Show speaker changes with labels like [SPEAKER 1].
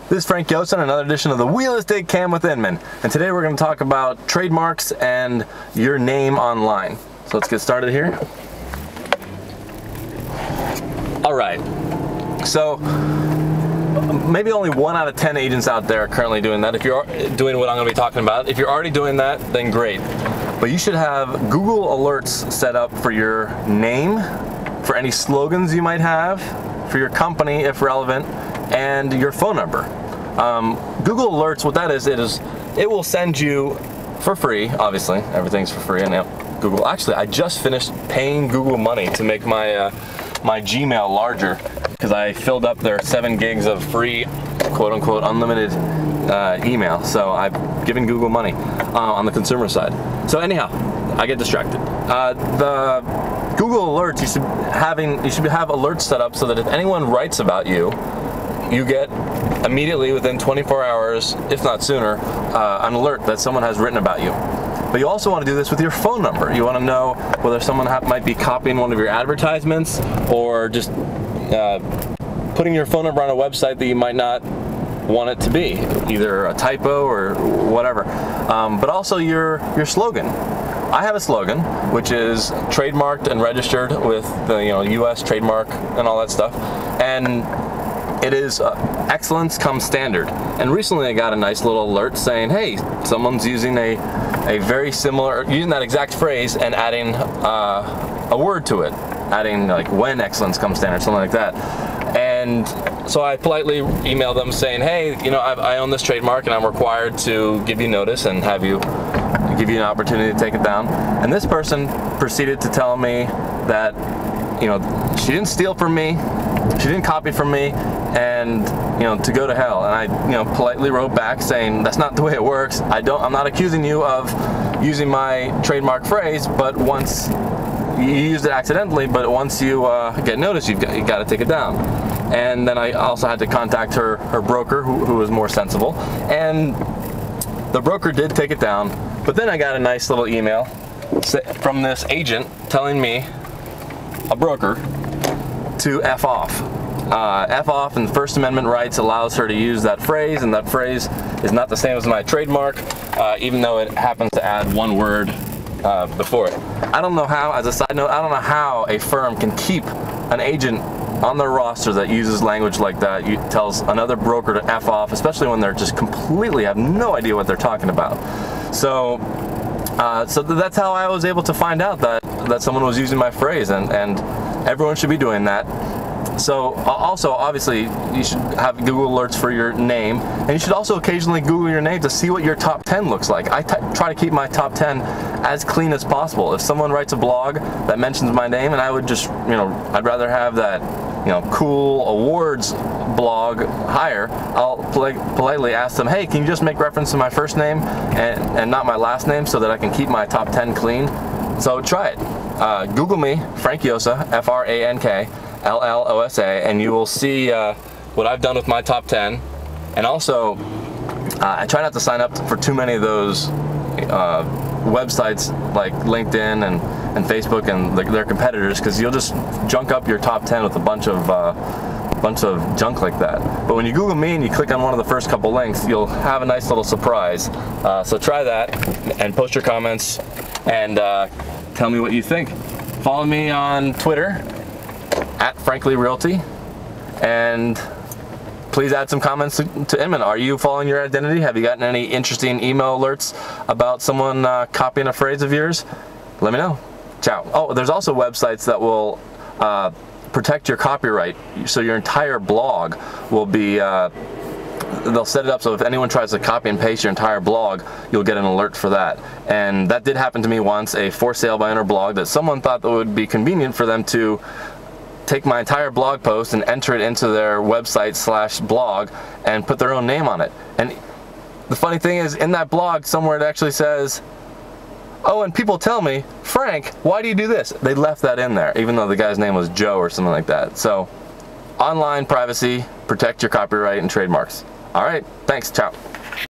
[SPEAKER 1] This is Frank Yosa, another edition of the Wheelers Dig Cam with Inman. And today we're going to talk about trademarks and your name online. So let's get started here. Alright, so maybe only 1 out of 10 agents out there are currently doing that. If you're doing what I'm going to be talking about, if you're already doing that, then great. But you should have Google Alerts set up for your name, for any slogans you might have, for your company if relevant, and your phone number. Google Alerts, what that is, it will send you for free, obviously, everything's for free, and Google, actually I just finished paying Google money to make my my Gmail larger, because I filled up their 7 gigs of free, quote-unquote, unlimited email, so I've given Google money on the consumer side. So anyhow, I get distracted. The Google Alerts, you should have alerts set up so that if anyone writes about you, you get immediately within 24 hours, if not sooner, an alert that someone has written about you. But you also want to do this with your phone number. You want to know whether someone might be copying one of your advertisements, or just putting your phone number on a website that you might not want it to be, either a typo or whatever. But also your slogan. I have a slogan which is trademarked and registered with the U.S. trademark and all that stuff, and it is excellence comes standard. And recently I got a nice little alert saying, hey, someone's using a very similar, using that exact phrase and adding a word to it, adding like when excellence comes standard, something like that. And so I politely emailed them saying, hey, I own this trademark and I'm required to give you notice and give you an opportunity to take it down. And this person proceeded to tell me that she didn't steal from me, she didn't copy from me, and to go to hell. And I politely wrote back saying, that's not the way it works. I'm not accusing you of using my trademark phrase, but once you used it accidentally, but once you get notice, you got to take it down. And then I also had to contact her broker, who was more sensible, and the broker did take it down. But then I got a nice little email from this agent telling me, a broker, to F off. F off, and First Amendment rights allows her to use that phrase, and that phrase is not the same as my trademark, even though it happens to add 1 word before it. I don't know how, as a side note, I don't know how a firm can keep an agent on their roster that uses language like that, tells another broker to F off, especially when they're just completely have no idea what they're talking about. So that's how I was able to find out that someone was using my phrase, and everyone should be doing that. So also, obviously, you should have Google Alerts for your name, and you should also occasionally Google your name to see what your top 10 looks like. I try to keep my top 10 as clean as possible. If someone writes a blog that mentions my name, and I would just, I'd rather have that, cool awards blog higher, I'll politely ask them, hey, can you just make reference to my first name and not my last name, so that I can keep my top 10 clean? So try it. Google me, Frank Yosa, F-R-A-N-K L-L-O-S-A, and you will see what I've done with my top 10. And also, I try not to sign up for too many of those websites like LinkedIn and Facebook and their competitors, because you'll just junk up your top 10 with a bunch of junk like that. But when you Google me and you click on one of the first couple links, you'll have a nice little surprise. So try that and post your comments and tell me what you think. Follow me on Twitter @FranklyRealty, and please add some comments to Inman. Are you following your identity? Have you gotten any interesting email alerts about someone copying a phrase of yours? Let me know. Ciao. Oh, there's also websites that will protect your copyright, so your entire blog will be they'll set it up so if anyone tries to copy and paste your entire blog, you'll get an alert for that. And that did happen to me once, a for sale by owner blog that someone thought that would be convenient for them to take my entire blog post and enter it into their website /blog and put their own name on it. And the funny thing is, in that blog somewhere it actually says, oh, and people tell me, Frank, why do you do this? They left that in there, even though the guy's name was Joe or something like that. So online privacy, protect your copyright and trademarks. All right, thanks, ciao.